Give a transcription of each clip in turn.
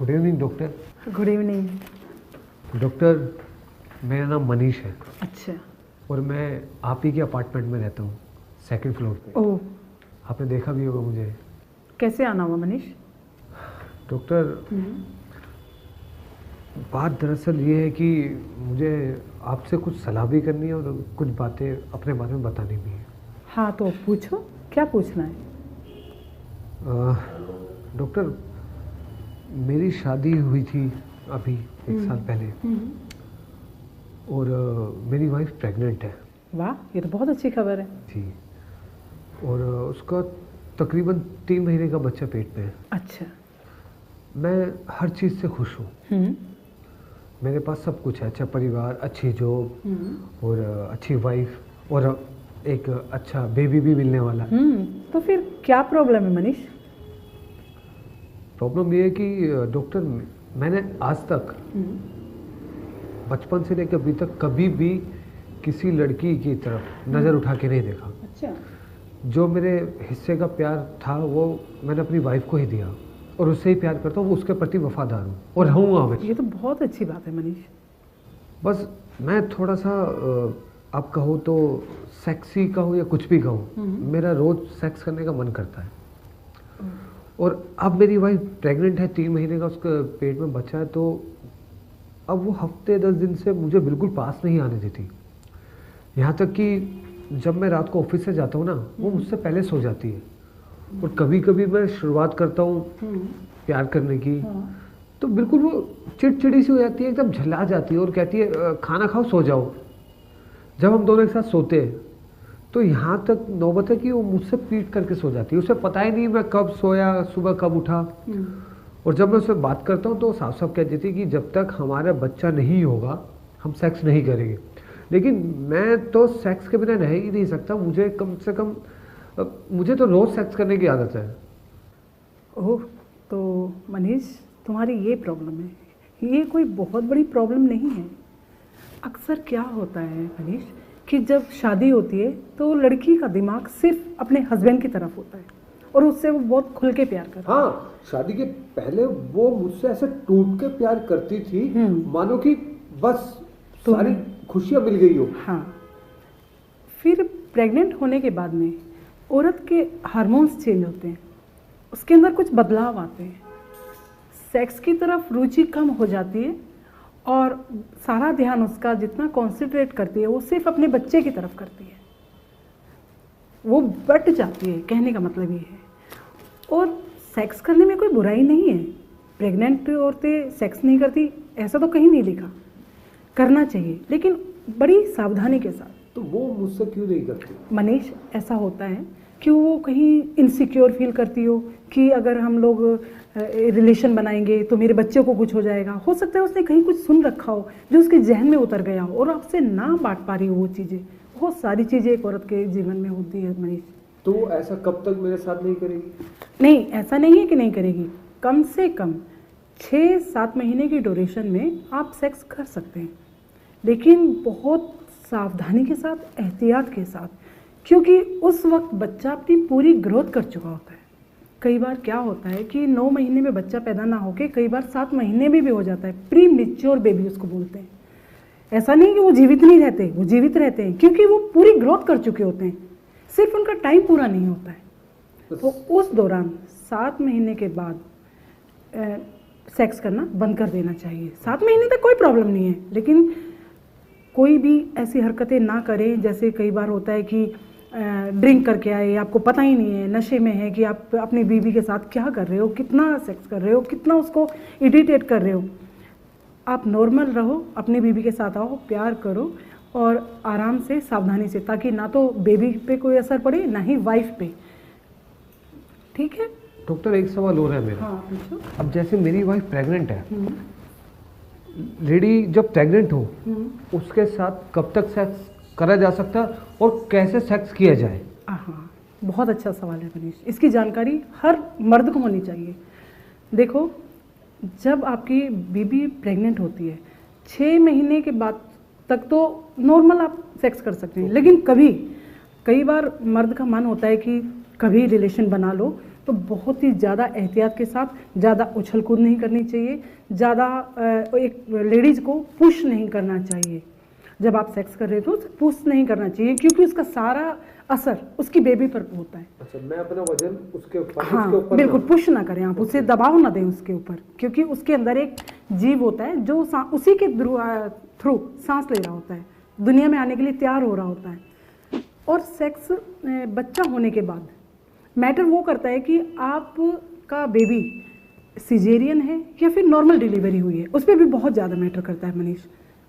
Good evening doctor. Good evening. Doctor, मेरा नाम मनीष है अच्छा। और मैं आप ही के अपार्टमेंट में रहता हूँ, सेकंड फ्लोर पे। ओह, आपने देखा भी होगा मुझे। कैसे आना हुआ मनीष? डॉक्टर, बात दरअसल ये है कि मुझे आपसे कुछ सलाह भी करनी है और कुछ बातें अपने बारे में बतानी भी है। हाँ तो पूछो, क्या पूछना है? डॉक्टर, मेरी शादी हुई थी अभी 1 साल पहले और मेरी वाइफ प्रेग्नेंट है। वाह, ये तो बहुत अच्छी खबर है। जी, और उसका तकरीबन 3 महीने का बच्चा पेट में है। अच्छा। मैं हर चीज़ से खुश हूँ। मेरे पास सब कुछ है, अच्छा परिवार, अच्छी जॉब और अच्छी वाइफ और एक अच्छा बेबी भी मिलने वाला है। तो फिर क्या प्रॉब्लम है मनीष? प्रॉब्लम ये है कि डॉक्टर, मैंने आज तक बचपन से लेकर अभी तक कभी भी किसी लड़की की तरफ नज़र उठा के नहीं देखा। अच्छा। जो मेरे हिस्से का प्यार था वो मैंने अपनी वाइफ को ही दिया और उससे ही प्यार करता हूँ, वो उसके प्रति वफादार हूँ और रहूँगा हमेशा। ये तो बहुत अच्छी बात है मनीष। बस मैं थोड़ा सा आप कहो तो सेक्सी कहूँ या कुछ भी कहूँ, मेरा रोज़ सेक्स करने का मन करता है। और अब मेरी वाइफ प्रेग्नेंट है, 3 महीने का उसका पेट में बच्चा है, तो अब वो हफ्ते 10 दिन से मुझे बिल्कुल पास नहीं आने देती। यहाँ तक कि जब मैं रात को ऑफिस से जाता हूँ ना, वो मुझसे पहले सो जाती है और कभी कभी मैं शुरुआत करता हूँ प्यार करने की, तो बिल्कुल वो चिड़चिड़ी सी हो जाती है, एकदम झला जाती है और कहती है खाना खाओ सो जाओ। जब हम दोनों एक साथ सोते हैं तो यहाँ तक नौबत है कि वो मुझसे पीट करके सो जाती है। उसे पता ही नहीं मैं कब सोया, सुबह कब उठा। और जब मैं उससे बात करता हूँ तो वो साफ साफ कह देती है कि जब तक हमारा बच्चा नहीं होगा हम सेक्स नहीं करेंगे। लेकिन मैं तो सेक्स के बिना रह ही नहीं सकता। मुझे कम से कम मुझे तो रोज़ सेक्स करने की आदत है। ओह, तो मनीष तुम्हारी ये प्रॉब्लम है, ये कोई बहुत बड़ी प्रॉब्लम नहीं है। अक्सर क्या होता है मनीष कि जब शादी होती है तो लड़की का दिमाग सिर्फ अपने हस्बैंड की तरफ होता है और उससे वो बहुत खुल के प्यार करता है। हाँ, शादी के पहले वो मुझसे ऐसे टूट के प्यार करती थी मानो कि बस सारी खुशियाँ मिल गई हो। हाँ, फिर प्रेग्नेंट होने के बाद में औरत के हार्मोन्स चेंज होते हैं, उसके अंदर कुछ बदलाव आते हैं, सेक्स की तरफ रुचि कम हो जाती है और सारा ध्यान उसका जितना कॉन्सेंट्रेट करती है वो सिर्फ अपने बच्चे की तरफ करती है। वो बट जाती है, कहने का मतलब ये है। और सेक्स करने में कोई बुराई नहीं है। प्रेग्नेंट औरतें सेक्स नहीं करती ऐसा तो कहीं नहीं लिखा, करना चाहिए लेकिन बड़ी सावधानी के साथ। तो वो मुझसे क्यों नहीं करती? मनीष, ऐसा होता है कि वो कहीं इनसिक्योर फील करती हो कि अगर हम लोग रिलेशन बनाएंगे तो मेरे बच्चे को कुछ हो जाएगा। हो सकता है उसने कहीं कुछ सुन रखा हो जो उसके जहन में उतर गया हो और आपसे ना बांट पा रही हो वो चीज़ें। बहुत सारी चीज़ें एक औरत के जीवन में होती है मनीष। तो वो ऐसा कब तक मेरे साथ नहीं करेगी? नहीं, ऐसा नहीं है कि नहीं करेगी। कम से कम 6-7 महीने की ड्यूरेशन में आप सेक्स कर सकते हैं, लेकिन बहुत सावधानी के साथ, एहतियात के साथ, क्योंकि उस वक्त बच्चा अपनी पूरी ग्रोथ कर चुका होता है। कई बार क्या होता है कि 9 महीने में बच्चा पैदा ना होके कई बार 7 महीने में भी हो जाता है। प्री मैच्योर बेबी उसको बोलते हैं। ऐसा नहीं कि वो जीवित नहीं रहते, वो जीवित रहते हैं क्योंकि वो पूरी ग्रोथ कर चुके होते हैं, सिर्फ उनका टाइम पूरा नहीं होता है। तो उस दौरान 7 महीने के बाद सेक्स करना बंद कर देना चाहिए। 7 महीने तक कोई प्रॉब्लम नहीं है, लेकिन कोई भी ऐसी हरकतें ना करें। जैसे कई बार होता है कि ड्रिंक करके आए, आपको पता ही नहीं है, नशे में है कि आप अपनी बीवी के साथ क्या कर रहे हो, कितना सेक्स कर रहे हो, कितना उसको इरिटेट कर रहे हो। आप नॉर्मल रहो, अपनी बीवी के साथ आओ, प्यार करो और आराम से, सावधानी से, ताकि ना तो बेबी पे कोई असर पड़े ना ही वाइफ पे। ठीक है डॉक्टर, एक सवाल और है मेरा। हाँ, पूछो। अब जैसे मेरी वाइफ प्रेग्नेंट है, लेडी जब प्रेग्नेंट हो उसके साथ कब तक सेक्स करा जा सकता है और कैसे सेक्स किया जाए? हाँ, बहुत अच्छा सवाल है मनीष। इसकी जानकारी हर मर्द को होनी चाहिए। देखो, जब आपकी बीबी प्रेग्नेंट होती है 6 महीने के बाद तक तो नॉर्मल आप सेक्स कर सकते हैं, लेकिन कई बार मर्द का मन होता है कि कभी रिलेशन बना लो तो बहुत ही ज़्यादा एहतियात के साथ, ज़्यादा उछल कूद नहीं करनी चाहिए, ज़्यादा एक लेडीज़ को पुश नहीं करना चाहिए। जब आप सेक्स कर रहे हो तो पुश नहीं करना चाहिए, क्योंकि उसका सारा असर उसकी बेबी पर होता है। अच्छा, मैं अपना वजन उसके ऊपर, हाँ बिल्कुल, पुश ना करें आप, उसे दबाव ना दें उसके ऊपर, क्योंकि उसके अंदर एक जीव होता है जो उसी के थ्रू सांस ले रहा होता है, दुनिया में आने के लिए तैयार हो रहा होता है। और सेक्स बच्चा होने के बाद मैटर वो करता है कि आपका बेबी सिजेरियन है या फिर नॉर्मल डिलीवरी हुई है, उस पर भी बहुत ज़्यादा मैटर करता है मनीष।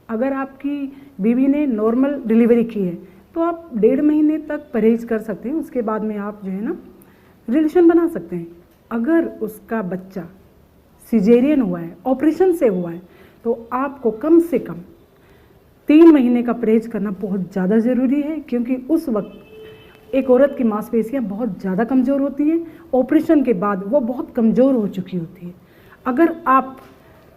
अगर आपकी बेबी ने नॉर्मल डिलीवरी की है तो आप 1.5 महीने तक परहेज कर सकते हैं, उसके बाद में आप जो है ना रिलेशन बना सकते हैं। अगर उसका बच्चा सिजेरियन हुआ है, ऑपरेशन से हुआ है, तो आपको कम से कम 3 महीने का परहेज करना बहुत ज़्यादा ज़रूरी है, क्योंकि उस वक्त एक औरत की मांसपेशियां बहुत ज़्यादा कमज़ोर होती हैं, ऑपरेशन के बाद वो बहुत कमज़ोर हो चुकी होती है। अगर आप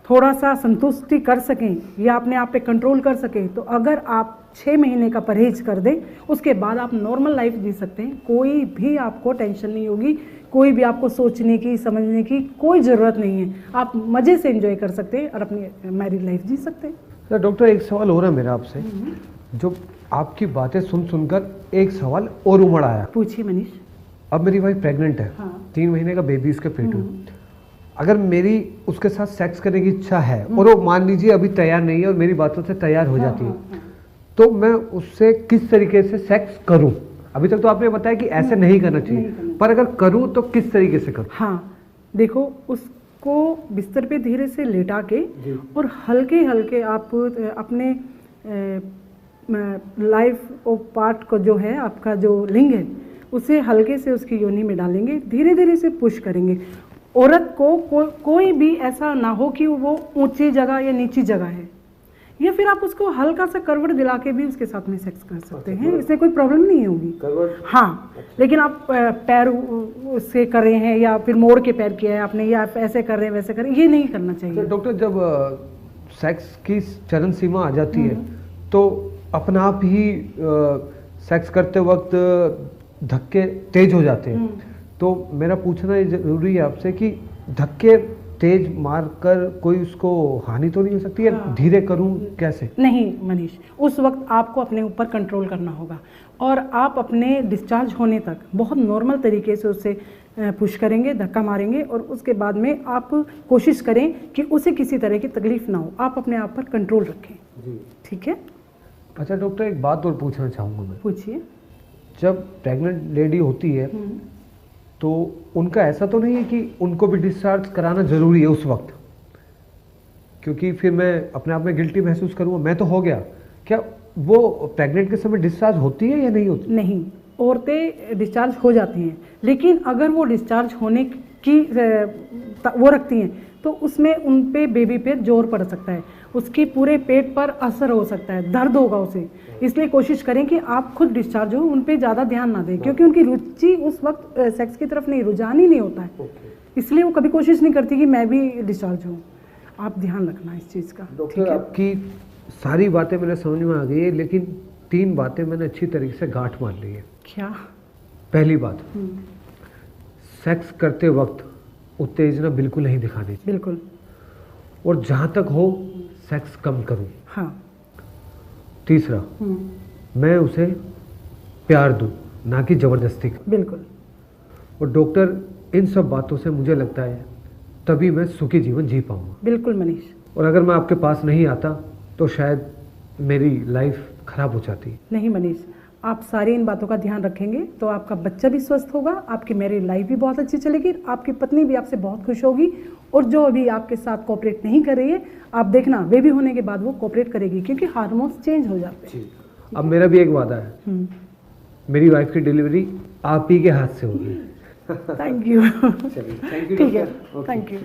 थोड़ा सा संतुष्टि कर सकें या अपने आप पे कंट्रोल कर सकें, तो अगर आप 6 महीने का परहेज कर दें, उसके बाद आप नॉर्मल लाइफ जी सकते हैं। कोई भी आपको टेंशन नहीं होगी, कोई भी आपको सोचने की समझने की कोई ज़रूरत नहीं है। आप मज़े से एंजॉय कर सकते हैं और अपनी मैरिड लाइफ जी सकते हैं। डॉक्टर, एक सवाल हो रहा है मेरा आपसे, जो आपकी बातें सुनकर एक सवाल और उमड़ आया। पूछिए मनीष। अब मेरी वाइफ प्रेग्नेंट है, हाँ। 3 महीने का बेबी इसके पेट में। अगर मेरी उसके साथ सेक्स करने की इच्छा है और वो मान लीजिए अभी तैयार नहीं है और मेरी बातों से तैयार हो जाती है, तो मैं उससे किस तरीके से सेक्स करूं? अभी तक तो आपने बताया कि ऐसे नहीं करना चाहिए, पर अगर करूं तो किस तरीके से करूं? हाँ देखो, उसको बिस्तर पे धीरे से लेटा के और हल्के हल्के आप अपने लाइफ ऑफ पार्ट को जो है, आपका जो लिंग है, उसे हल्के से उसकी योनि में डालेंगे, धीरे धीरे से पुश करेंगे। औरत को कोई भी ऐसा ना हो कि वो ऊंची जगह या नीची जगह है, या फिर आप उसको हल्का सा करवट दिला के भी उसके साथ में सेक्स कर सकते हैं, इससे कोई प्रॉब्लम नहीं होगी। हाँ, लेकिन आप पैर से कर रहे हैं या फिर मोड़ के पैर किया है आपने, या आप ऐसे कर रहे हैं वैसे कर रहे हैं, ये नहीं करना चाहिए। तो डॉक्टर, जब सेक्स की चरम सीमा आ जाती है तो अपना आप ही सेक्स करते वक्त धक्के तेज हो जाते हैं, तो मेरा पूछना ये जरूरी है आपसे कि धक्के तेज मारकर कोई उसको हानि तो नहीं हो सकती है? धीरे करूं कैसे? नहीं मनीष, उस वक्त आपको अपने ऊपर कंट्रोल करना होगा और आप अपने डिस्चार्ज होने तक बहुत नॉर्मल तरीके से उसे पुश करेंगे, धक्का मारेंगे, और उसके बाद में आप कोशिश करें कि उसे किसी तरह की तकलीफ ना हो। आप अपने आप पर कंट्रोल रखें जी, ठीक है? अच्छा डॉक्टर, एक बात और पूछना चाहूँगा मैं। पूछिए। जब प्रेग्नेंट लेडी होती है तो उनका ऐसा तो नहीं है कि उनको भी डिस्चार्ज कराना ज़रूरी है उस वक्त, क्योंकि फिर मैं अपने आप में गिल्टी महसूस करूँगा, मैं तो हो गया, क्या वो प्रेग्नेंट के समय डिस्चार्ज होती है या नहीं होती? नहीं, औरतें डिस्चार्ज हो जाती हैं, लेकिन अगर वो डिस्चार्ज होने की वो रखती हैं तो उसमें उन पे बेबी पे जोर पड़ सकता है, उसके पूरे पेट पर असर हो सकता है, दर्द होगा उसे। इसलिए कोशिश करें कि आप खुद डिस्चार्ज हो, उन पे ज़्यादा ध्यान ना दें, क्योंकि उनकी रुचि उस वक्त सेक्स की तरफ नहीं, रुझान ही नहीं होता है, इसलिए वो कभी कोशिश नहीं करती कि मैं भी डिस्चार्ज हूँ। आप ध्यान रखना इस चीज़ का। डॉक्टर, आपकी सारी बातें मेरे समझ में आ गई है, लेकिन 3 बातें मैंने अच्छी तरीके से गांठ मार ली है। क्या? पहली बात, सेक्स करते वक्त उत्तेजना बिल्कुल नहीं दिखानी चाहिए, बिल्कुल, और जहाँ तक हो सेक्स कम करूँ। हाँ। तीसरा, मैं उसे प्यार दूँ, ना कि ज़बरदस्ती। बिल्कुल। और डॉक्टर, इन सब बातों से मुझे लगता है तभी मैं सुखी जीवन जी पाऊँगा। बिल्कुल मनीष। और अगर मैं आपके पास नहीं आता तो शायद मेरी लाइफ खराब हो जाती। नहीं मनीष, आप सारी इन बातों का ध्यान रखेंगे तो आपका बच्चा भी स्वस्थ होगा, आपकी मैरिड लाइफ भी बहुत अच्छी चलेगी, आपकी पत्नी भी आपसे बहुत खुश होगी, और जो अभी आपके साथ कोऑपरेट नहीं कर रही है, आप देखना बेबी होने के बाद वो कोऑपरेट करेगी, क्योंकि हार्मोन्स चेंज हो जाते हैं। अब मेरा भी एक वादा है, मेरी वाइफ की डिलीवरी आप ही के हाथ से होगी। Thank you. चलिए, थैंक यू। ठीक है, थैंक यू।